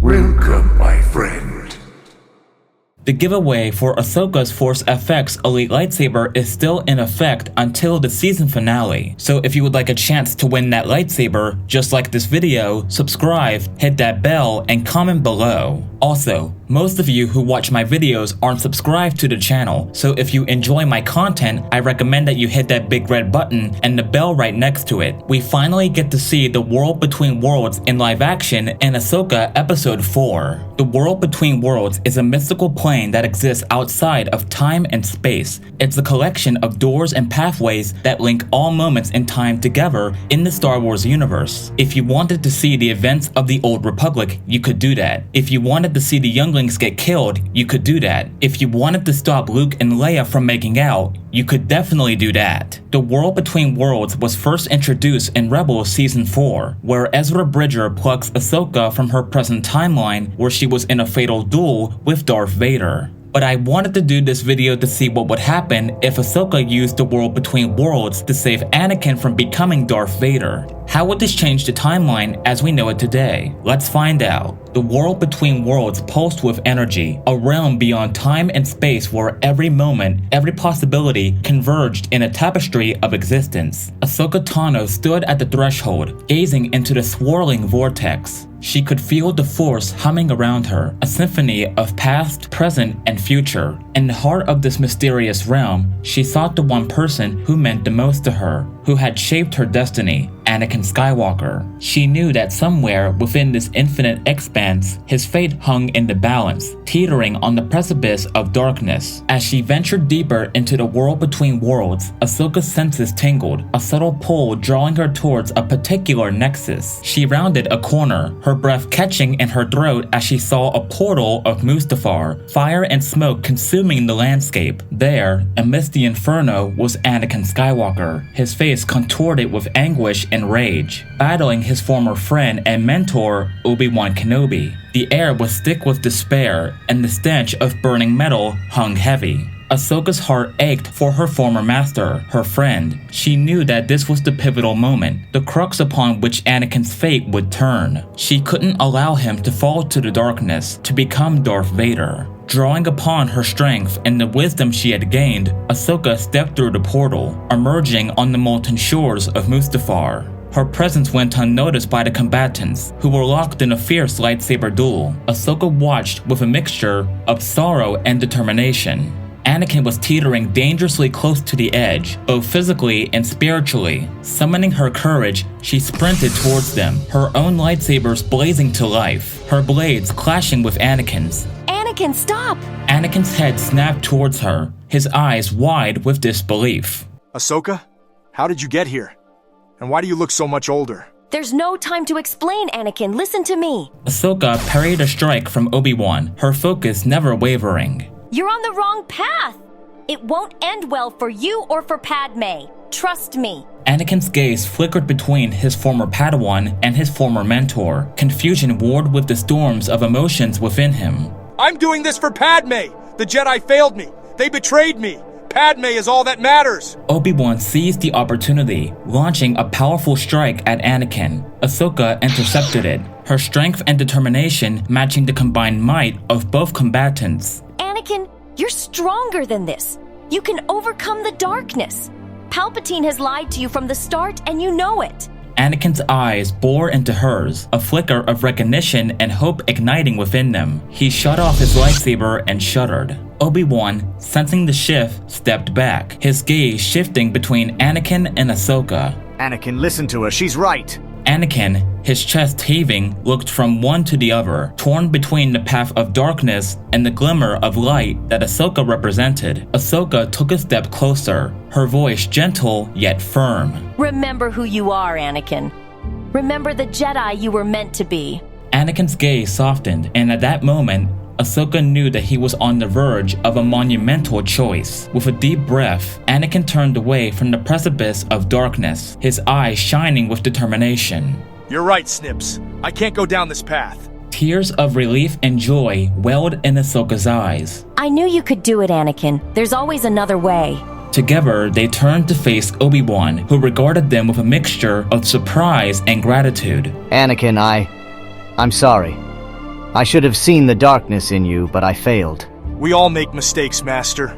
Welcome, my friend. The giveaway for Ahsoka's Force FX Elite Lightsaber is still in effect until the season finale, so if you would like a chance to win that lightsaber, just like this video, subscribe, hit that bell, and comment below. Also, most of you who watch my videos aren't subscribed to the channel, so if you enjoy my content, I recommend that you hit that big red button and the bell right next to it. We finally get to see the World Between Worlds in live action in Ahsoka Episode 4. The World Between Worlds is a mystical plane that exists outside of time and space. It's a collection of doors and pathways that link all moments in time together in the Star Wars universe. If you wanted to see the events of the Old Republic, you could do that. If you wanted to see the younglings get killed, you could do that. If you wanted to stop Luke and Leia from making out, you could definitely do that. The World Between Worlds was first introduced in Rebels Season 4, where Ezra Bridger plucks Ahsoka from her present timeline where she was in a fatal duel with Darth Vader. But I wanted to do this video to see what would happen if Ahsoka used the World Between Worlds to save Anakin from becoming Darth Vader. How would this change the timeline as we know it today? Let's find out. The World Between Worlds pulsed with energy, a realm beyond time and space where every moment, every possibility converged in a tapestry of existence. Ahsoka Tano stood at the threshold, gazing into the swirling vortex. She could feel the Force humming around her, a symphony of past, present, and future. In the heart of this mysterious realm, she sought the one person who meant the most to her, who had shaped her destiny, Anakin Skywalker. She knew that somewhere within this infinite expanse, his fate hung in the balance, teetering on the precipice of darkness. As she ventured deeper into the World Between Worlds, Ahsoka's senses tingled, a subtle pull drawing her towards a particular nexus. She rounded a corner, her breath catching in her throat as she saw a portal of Mustafar, fire and smoke consuming the landscape. There, amidst the inferno, was Anakin Skywalker, his face contorted with anguish and rage, battling his former friend and mentor, Obi-Wan Kenobi. The air was thick with despair, and the stench of burning metal hung heavy. Ahsoka's heart ached for her former master, her friend. She knew that this was the pivotal moment, the crux upon which Anakin's fate would turn. She couldn't allow him to fall to the darkness, to become Darth Vader. Drawing upon her strength and the wisdom she had gained, Ahsoka stepped through the portal, emerging on the molten shores of Mustafar. Her presence went unnoticed by the combatants, who were locked in a fierce lightsaber duel. Ahsoka watched with a mixture of sorrow and determination. Anakin was teetering dangerously close to the edge, both physically and spiritually. Summoning her courage, she sprinted towards them, her own lightsabers blazing to life, her blades clashing with Anakin's. Anakin, stop! Anakin's head snapped towards her, his eyes wide with disbelief. Ahsoka? How did you get here? And why do you look so much older? There's no time to explain, Anakin. Listen to me. Ahsoka parried a strike from Obi-Wan, her focus never wavering. You're on the wrong path. It won't end well for you or for Padme. Trust me. Anakin's gaze flickered between his former Padawan and his former mentor. Confusion warred with the storms of emotions within him. I'm doing this for Padme! The Jedi failed me! They betrayed me! Padme is all that matters! Obi-Wan seized the opportunity, launching a powerful strike at Anakin. Ahsoka intercepted it, her strength and determination matching the combined might of both combatants. Anakin, you're stronger than this. You can overcome the darkness. Palpatine has lied to you from the start, and you know it. Anakin's eyes bore into hers, a flicker of recognition and hope igniting within them. He shut off his lightsaber and shuddered. Obi-Wan, sensing the shift, stepped back, his gaze shifting between Anakin and Ahsoka. Anakin, listen to her, she's right. Anakin, his chest heaving, looked from one to the other, torn between the path of darkness and the glimmer of light that Ahsoka represented. Ahsoka took a step closer, her voice gentle yet firm. Remember who you are, Anakin. Remember the Jedi you were meant to be. Anakin's gaze softened, and at that moment, Ahsoka knew that he was on the verge of a monumental choice. With a deep breath, Anakin turned away from the precipice of darkness, his eyes shining with determination. You're right, Snips. I can't go down this path. Tears of relief and joy welled in Ahsoka's eyes. I knew you could do it, Anakin. There's always another way. Together, they turned to face Obi-Wan, who regarded them with a mixture of surprise and gratitude. Anakin, I'm sorry. I should have seen the darkness in you, but I failed. We all make mistakes, Master.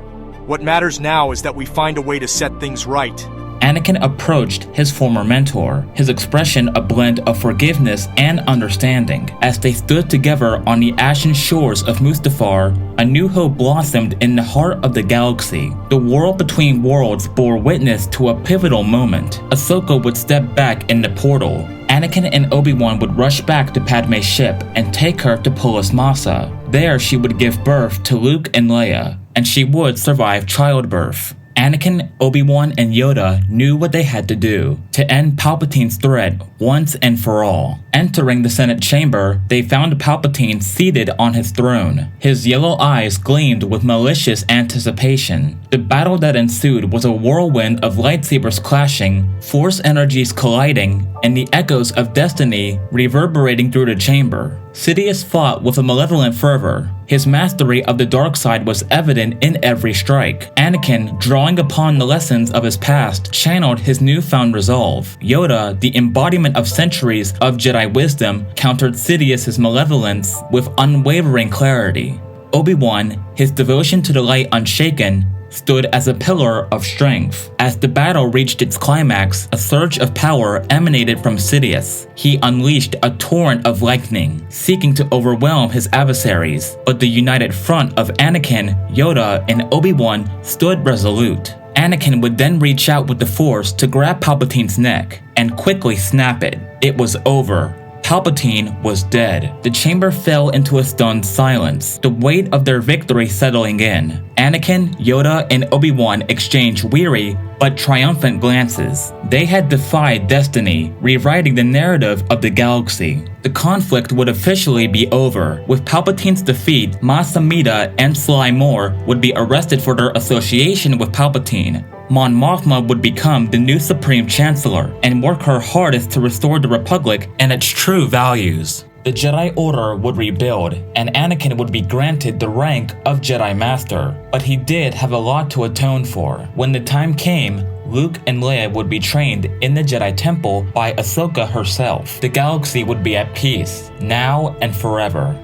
What matters now is that we find a way to set things right. Anakin approached his former mentor, his expression a blend of forgiveness and understanding. As they stood together on the ashen shores of Mustafar, a new hope blossomed in the heart of the galaxy. The world between worlds bore witness to a pivotal moment. Ahsoka would step back in the portal. Anakin and Obi-Wan would rush back to Padme's ship and take her to Polis Massa. There she would give birth to Luke and Leia, and she would survive childbirth. Anakin, Obi-Wan, and Yoda knew what they had to do to end Palpatine's threat once and for all. Entering the Senate chamber, they found Palpatine seated on his throne. His yellow eyes gleamed with malicious anticipation. The battle that ensued was a whirlwind of lightsabers clashing, force energies colliding, and the echoes of destiny reverberating through the chamber. Sidious fought with a malevolent fervor. His mastery of the dark side was evident in every strike. Anakin, drawing upon the lessons of his past, channeled his newfound resolve. Yoda, the embodiment of centuries of Jedi wisdom, countered Sidious's malevolence with unwavering clarity. Obi-Wan, his devotion to the light unshaken, stood as a pillar of strength. As the battle reached its climax, a surge of power emanated from Sidious. He unleashed a torrent of lightning, seeking to overwhelm his adversaries, but the united front of Anakin, Yoda, and Obi-Wan stood resolute. Anakin would then reach out with the Force to grab Palpatine's neck and quickly snap it. It was over. Palpatine was dead. The chamber fell into a stunned silence, the weight of their victory settling in. Anakin, Yoda, and Obi-Wan exchanged weary but triumphant glances. They had defied destiny, rewriting the narrative of the galaxy. The conflict would officially be over. With Palpatine's defeat, Mas Amedda and Sly Moore would be arrested for their association with Palpatine. Mon Mothma would become the new Supreme Chancellor and work her hardest to restore the Republic and its true values. The Jedi Order would rebuild, and Anakin would be granted the rank of Jedi Master, but he did have a lot to atone for. When the time came, Luke and Leia would be trained in the Jedi Temple by Ahsoka herself. The galaxy would be at peace, now and forever.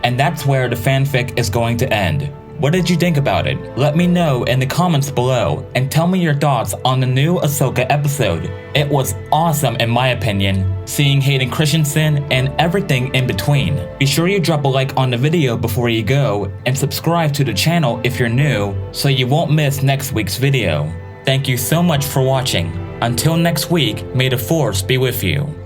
And that's where the fanfic is going to end. What did you think about it? Let me know in the comments below and tell me your thoughts on the new Ahsoka episode. It was awesome in my opinion, seeing Hayden Christensen and everything in between. Be sure you drop a like on the video before you go and subscribe to the channel if you're new so you won't miss next week's video. Thank you so much for watching. Until next week, may the Force be with you.